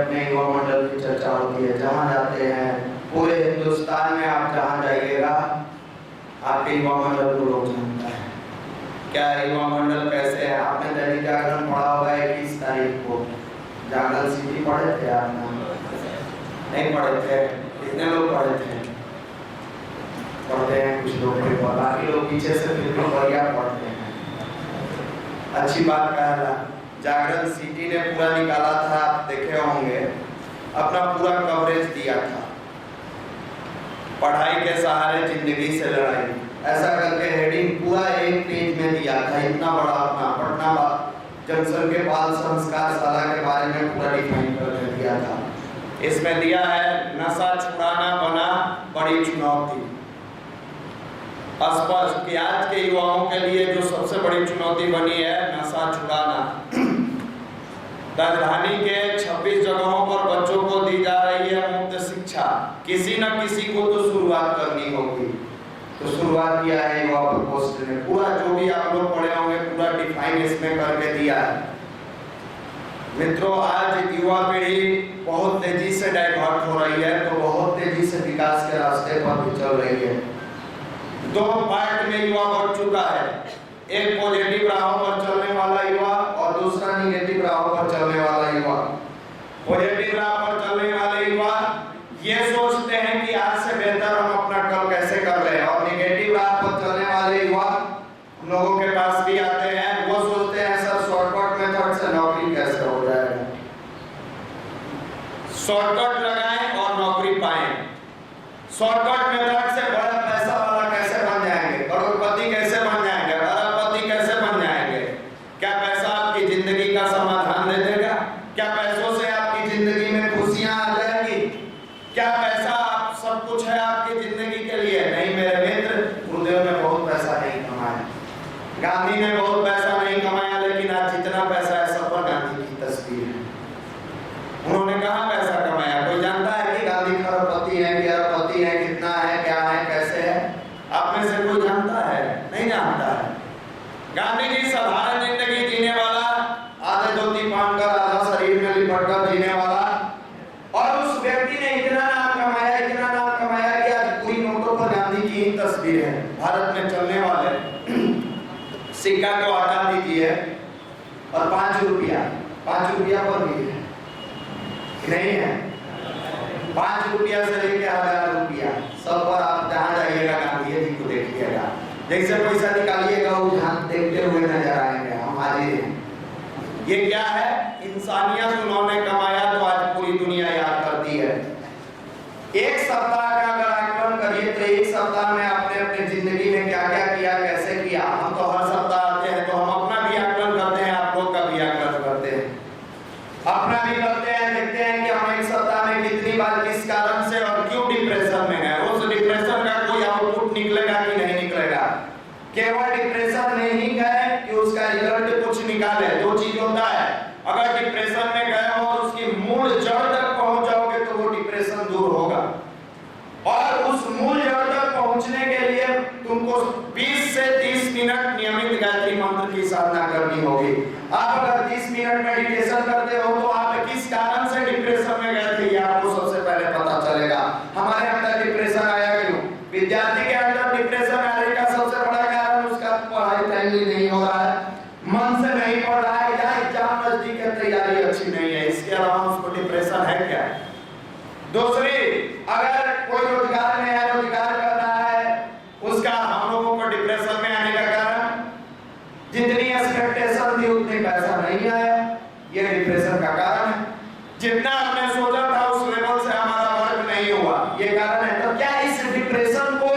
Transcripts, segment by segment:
अपने युवा मंडल की चर्चा होती है। जहाँ जाते हैं पूरे हिंदुस्तान में, आप जहाँ जाइएगा आपके युवा मंडल को लोग जानता है। क्या युवा मंडल कैसे है? आपने दैनिक जागरण पढ़ा होगा 21 तारीख को, जागरण सिटी पढ़े थे आपने? नहीं पढ़े थे? कितने लोग पढ़े थे? पढ़ते हैं कुछ लोग, बाकी लोग पीछे से फिर भी बढ़िया पढ़ते हैं। अच्छी बात कहा। जागरण सिटी ने पूरा निकाला था, आप देखे होंगे, अपना पूरा कवरेज दिया था, पढ़ाई के सहारे जिंदगी से लड़ाई, ऐसा करके हेडिंग पूरा एक पेज में दिया था। इतना बड़ा अपना पटना जंक्शन के बाल संस्कार शाला के बारे में पूरा डिफाइन करके दिया था। इसमें दिया है नशा छुड़ाना बना बड़ी चुनौती। स्पष्ट कि आज के युवाओं के लिए जो सबसे बड़ी चुनौती बनी है नशा छुड़ाना। राजधानी के 26 जगहों पर बच्चों को दी जा रही है मुफ्त शिक्षा। किसी न किसी को तो शुरुआत करनी होगी, तो शुरुआत किया है युवा प्रकोष्ठ ने। पूरा जो भी आप लोग पढ़े होंगे पूरा डिफाइन इसमें करके दिया है। मित्रों, आज युवा पीढ़ी बहुत तेजी से डाइवर्ट हो रही है, तो बहुत तेजी से विकास के रास्ते पर भी चल रही है। दो पार्ट में युवा बढ़ चुका है, एक पॉजिटिव राहों पर चलने वाला युवा और दूसरा निगेटिव राहों पर चलने वाला युवा। पॉजिटिव राह पर चलने वाले युवा ये सोचते हैं कि आज से बेहतर हम अपना कल कैसे कर रहे हैं, और निगेटिव राह पर चलने वाले युवा लोगों के पास भी आते हैं, वो सोचते हैं सर शॉर्टकट मेथड से नौकरी कैसे हो जाएगा, शॉर्टकट लगाएं और नौकरी पाएं। शॉर्टकट मेथड से बड़ा पैसा वाला कैसे बन जाएंगे, करोड़पति कैसे बन जाएंगे, अरबपति कैसे बन जाएंगे। क्या पैसा आपकी जिंदगी का समाधान दे देगा? क्या पैसों से आपकी जिंदगी में खुशियां आ जाएंगी? क्या पैसा आप सब कुछ है आपकी जिंदगी के लिए? नहीं मेरे मित्र, गुरुदेव ने बहुत पैसा नहीं कमाया, गांधी ने बहुत पैसा नहीं कमाया, लेकिन आज जितना पैसा है सब पर गांधी की तस्वीर है। उन्होंने कहाँ पैसा कमाया? कोई जानता है कि गांधी करोड़पति है कि अरबपति है, कितना है, क्या है, कैसे है? आप में से कोई जानता है? नहीं जानता है। गांधी जी साधारण जिंदगी जीने वाला, आधे धोती पहनकर आधा शरीर में लिपटकर जीने वाला, और उस व्यक्ति ने इतना नाम कमाया, इतना नाम कमाया कि आज पूरी नोटों पर गांधी की ही तस्वीर है। भारत में चलने वाले सिक्का को हटा दीजिए और 5 रुपया पर भी है, नहीं है? 5 रुपया से लेके 1000 रुपया सब पर आप जहाँ जाइएगा गांधी जी को देखिएगा। जैसे पैसा निकालिएगा वो ध्यान देखते हुए नजर आएंगे, हम हाजिर हैं। ये क्या है? इंसानियत उन्होंने कमाया तो आज पूरी दुनिया याद करती है। एक सप्ताह का अगर आकलन करिए तो एक सप्ताह में आपने अपनी जिंदगी में क्या क्या किया, कैसे किया। हम तो हर सप्ताह आते हैं तो हम अपना भी आकलन करते हैं, आप लोग का भी आकलन करते हैं, अपना भी करते हैं, देखते हैं कि हम एक सप्ताह में कितनी बार किस कारण से और क्यों डिप्रेशन में गए। उस डिप्रेशन का कोई आउटपुट निकलेगा कि नहीं निकलेगा? केवल डिप्रेशन में ही गए कि उसका रिजल्ट कुछ निकाले? दो चीज होता है, अगर डिप्रेशन में गए हो और उसकी मूल जड़ तक पहुंच जाओगे तो वो डिप्रेशन दूर होगा, और उस मूल जड़ तक पहुंचने के लिए तुमको 20 से 30 मिनट नियमित गायत्री मंत्र की साधना करनी होगी। आप अगर 30 मिनट मेडिटेशन करते हो तो आप किस कारण से डिप्रेशन में गए थे ये आपको सबसे पहले पता चलेगा। हमारे अंदर डिप्रेशन आया क्यों? विद्यार्थी के अंदर डिप्रेशन आने का सबसे बड़ा कारण उसका पढ़ाई टाइमली नहीं हो रहा है, मन से नहीं पढ़ रहा है, या एग्जाम नजदीक है, तैयारी अच्छी नहीं है। इसके अलावा उसको डिप्रेशन है क्या? दूसरी, अगर कोई रोजगार में है, रोजगार कर रहा है, उसका हम लोगों को डिप्रेशन में आने का कारण जितनी एक्सपेक्टेशन थी उतनी पैसा नहीं आया, ये डिप्रेशन का कारण है। जितना हमने सोचा था उस लेवल से हमारा वर्क नहीं हुआ, ये कारण है। तो क्या इस डिप्रेशन को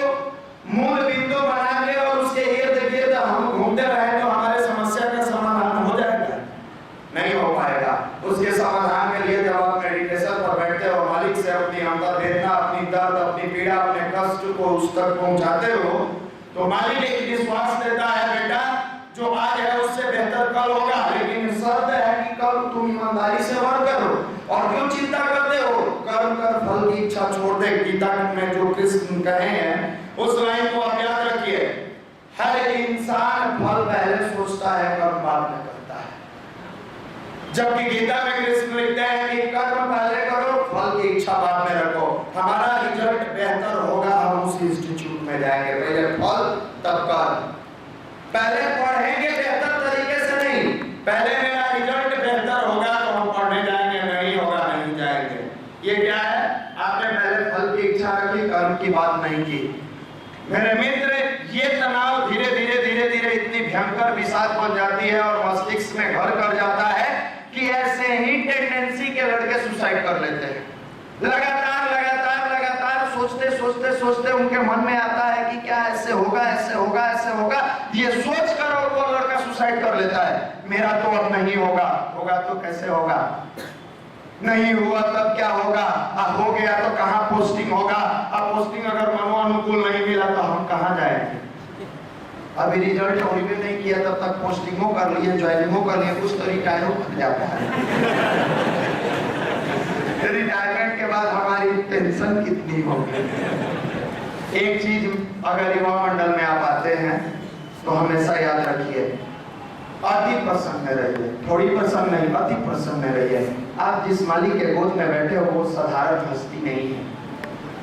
मूल बिंदु बना के और उसके इर्द गिर्द हम घूमते रहे तो हमारे समस्या का समाधान हो जाएगा? नहीं हो पाएगा। उसके समाधान के लिए जब आप मेडिटेशन पर बैठते हो, मालिक से अपनी अंतर्वेदना, अपनी दर्द, अपनी पीड़ा, अपने कष्ट को उस तक पहुंचाते हो, तो मालिक एक विश्वास देता है, बेटा जो आज है उससे बेहतर कल होगा, लेकिन शर्त है कि कल तुम ईमानदारी से वर्क करो। और क्यों चिंता करते हो? कर्म कर फल की इच्छा छोड़ दे। गीता में जो कृष्ण कहे हैं उस लाइन को आप याद रखिए, हर इंसान फल पहले सोचता है, कर्म बाद में करता है। जबकि गीता में कृष्ण लिखते हैं कि कर्म पहले करो, फल की इच्छा बाद में रखो। हमारा रिजल्ट बेहतर होगा, हम उस इंस्टीट्यूट में जाएंगे, पहले फल तब कर्म। पहले पढ़ेंगे बेहतर तरीके से नहीं, पहले मेरा रिजल्ट बेहतर होगा तो हम पढ़ने जाएंगे, नहीं होगा नहीं जाएंगे। ये क्या है? आपने पहले फल की इच्छा रखी, कर्म की बात नहीं की। मेरे मित्र, ये तनाव धीरे धीरे धीरे धीरे इतनी भयंकर विषाद बन जाती है और मस्तिष्क में घर कर जाता है कि ऐसे ही टेंडेंसी के लड़के सुसाइड कर लेते हैं। लगातार लगातार लगातार सोचते सोचते सोचते उनके मन में आता है कि क्या ऐसे होगा ऐसे होगा ऐसे होगा, ये सोच कर और वो लड़का सुसाइड कर लेता है। मेरा तो अब नहीं होगा, होगा तो कैसे होगा, नहीं हुआ तब क्या होगा, अब हो गया तो कहाँ पोस्टिंग होगा, अब पोस्टिंग अगर मनोनुकूल नहीं मिला तो हम कहाँ जाएंगे। अभी रिजल्ट होने में नहीं किया तब तक पोस्टिंगों कर लिए, ज्वाइनिंगों कर लिए, कुछ तो रिटायर हो जाता है। रिटायरमेंट के बाद हमारी टेंशन कितनी होगी। एक चीज अगर युवा मंडल में आप आते हैं तो हमेशा याद रखिए, अति प्रसन्न रहिए, थोड़ी प्रसन्न नहीं, अति प्रसन्न रहिए। आप जिस मालिक के गोद में बैठे हो वो साधारण हस्ती नहीं है।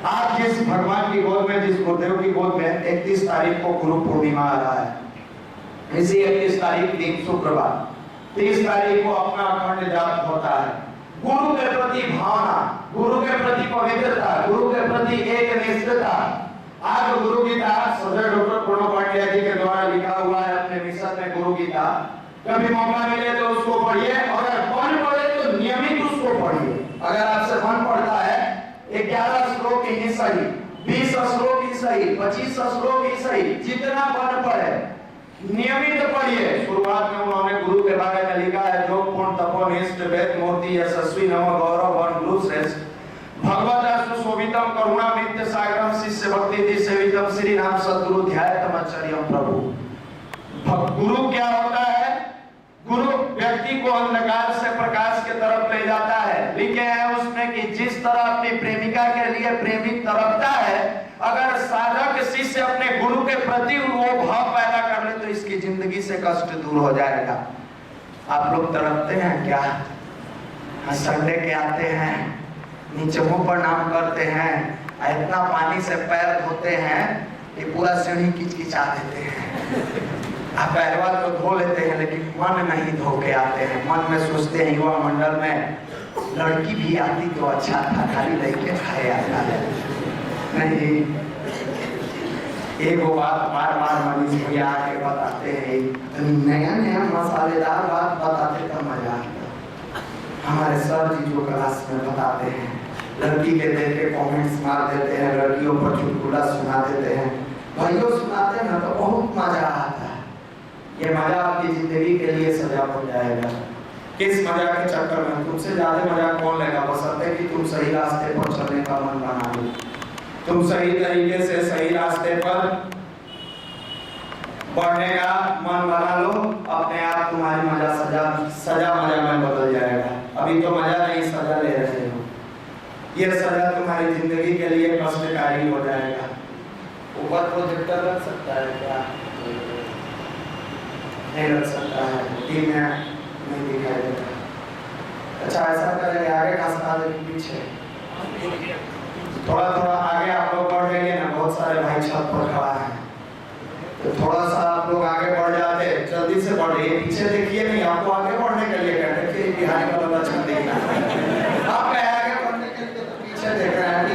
आप जिस भगवान की गोद में, जिस गुरुदेव की गोद में 31 तारीख को गुरु पूर्णिमा आ रहा है, इसी 31 तारीख दिन शुक्रवार, 30 तारीख को अपना अखंड जाप होता है। गुरु के प्रति भावना, गुरु के प्रति पवित्रता, गुरु के प्रति एक निष्ठता। आज गुरु गीता सदर डॉक्टर प्रणव पांड्या जी के द्वारा लिखा हुआ है अपने मिशन में गुरु गीता। कभी मौका मिले तो उसको पढ़िए, अगर मन पड़े तो नियमित उसको पढ़िए। अगर आपसे मन पड़ता है 11 श्लोक ही सही, 20 श्लोक ही सही, 25 श्लोक ही सही, जितना मन पड़े नियमित पढ़िए। शुरुआत में उन्होंने गुरु के बारे में लिखा है, जो पूर्ण तपोनिष्ठ वेद मूर्ति यशस्वी नव गौरव वन गुरु श्रेष्ठ भगवत सुशोभितम करुणामित सागरम शिष्य भक्ति सेवितम श्री नाम सद्गुरु ध्यायतम आचार्यम प्रभु। गुरु क्या होता है? गुरु व्यक्ति को अंधकार से प्रकाश के तरफ ले जाता है। लिखे है उसमें कि जिस तरह अपनी प्रेमिका के लिए प्रेमी तड़पता है, अगर साधक शिष्य अपने गुरु के प्रति वो भाव पैदा कर ले तो इसकी जिंदगी से कष्ट दूर हो जाएगा। आप लोग तड़पते हैं क्या? संडे के आते हैं, नीचे मुंह प्रणाम करते हैं, इतना पानी से पैर धोते हैं कि पूरा सीढ़ी किचकिचा देते हैं। आप पैरवा तो धो लेते हैं लेकिन मन नहीं धो के आते हैं। मन में सोचते हैं युवा मंडल में लड़की भी आती तो अच्छा था, खाली लड़के खाए आता है। नहीं, एक बात बार बार मनीष भैया आके बताते हैं, नया नया मसालेदार बात बताते तो मजा आता। हमारे सर जी जो क्लास में बताते हैं, लड़की के देख के कॉमेंट्स मार देते हैं, लड़कियों पर चुटकुला सुना देते हैं, भाइयों सुनाते हैं ना तो बहुत मजा आता है। ये मजा आपकी जिंदगी के लिए सजा बन जाएगा। किस मजा के चक्कर में? तुमसे ज्यादा मजा कौन लेगा? बशर्ते कि तुम सही रास्ते पर चलने का मन बना लो, तुम सही तरीके से सही रास्ते पर बढ़ने का मन बना लो, अपने आप तुम्हारी मजा सजा मजा में बदल जाएगा। अभी तो मजा नहीं सजा ले रहे हो, ये सजा तुम्हारी जिंदगी के लिए कष्टकारी हो जाएगा। ऊपर प्रोजेक्टर रख सकता है क्या? नहीं रख सकता है, टीम में नहीं दिखाई देता। अच्छा ऐसा करेंगे, आगे का स्थान पीछे थोड़ा थोड़ा आगे आप लोग बढ़ जाएंगे ना। बहुत सारे भाई छत पर खड़ा है तो थोड़ा सा आप लोग आगे बढ़ जाते, जल्दी से बढ़िए। पीछे देखिए नहीं, आपको आगे बढ़ने के लिए कहते हैं बिहारी का बच्चा देखना। आप आगे बढ़ने के लिए तो पीछे देख रहे हैं,